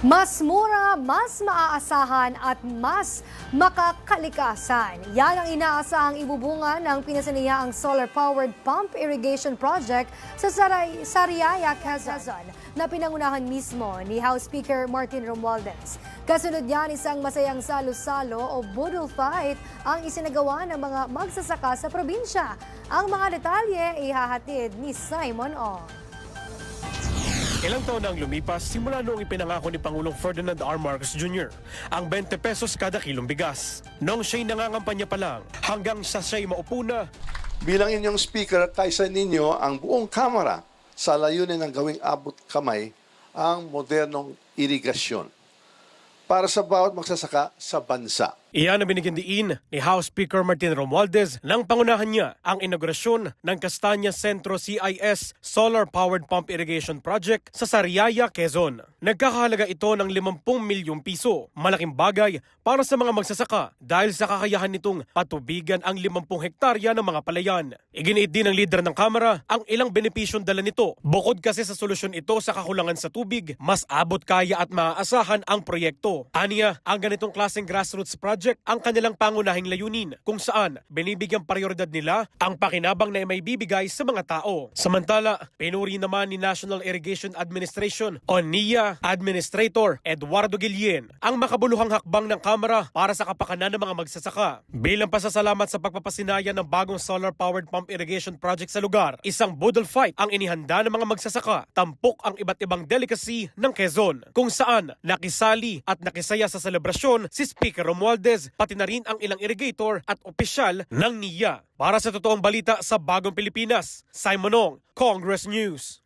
Mas mura, mas maaasahan at mas makakalikasan. Yan ang inaasahang ibubunga ng pinasaniyaang solar-powered pump irrigation project sa Sariaya, Quezon na pinangunahan mismo ni House Speaker Martin Romualdez. Kasunod niyan, isang masayang salo-salo o budol fight ang isinagawa ng mga magsasaka sa probinsya. Ang mga detalye ihahatid ni Simon Ong. Ilang taon na ang lumipas simula noong ipinangako ni Pangulong Ferdinand R. Marcos Jr. ang 20 pesos kada kilong bigas. Noong siya'y nangangampanya pa lang hanggang sa siya'y maupo na. Bilang inyong speaker, kaisa ninyo ang buong Kamara sa layunin ng gawing abot kamay ang modernong irigasyon para sa bawat magsasaka sa bansa. Iyan ang binigyan diin ni House Speaker Martin Romualdez nang pangunahan niya ang inaugurasyon ng Castaña Centro CIS Solar-Powered Pump Irrigation Project sa Sariaya, Quezon. Nagkakahalaga ito ng 50 milyong piso. Malaking bagay para sa mga magsasaka dahil sa kakayahan nitong patubigan ang 50 hektarya ng mga palayan. Iginiit din ng leader ng Kamara ang ilang benepisyong dala nito. Bukod kasi sa solusyon ito sa kakulangan sa tubig, mas abot kaya at maaasahan ang proyekto. Aniya, ang ganitong klaseng grassroots project ang kanilang pangunahing layunin kung saan binibigyang prioridad nila ang pakinabang na may bibigay sa mga tao. Samantala, pinuri naman ni National Irrigation Administration o NIA Administrator Eduardo Guillen ang makabuluhang hakbang ng Kamara para sa kapakanan ng mga magsasaka. Bilang pasasalamat sa pagpapasinaya ng bagong solar-powered pump irrigation project sa lugar, isang budol fight ang inihanda ng mga magsasaka. Tampok ang iba't ibang delicacy ng Quezon kung saan nakisali at nakisaya sa selebrasyon si Speaker Romualdez pati na rin ang ilang irrigator at opisyal ng NIA. Para sa totoong balita sa Bagong Pilipinas, Simon Ong, Congress News.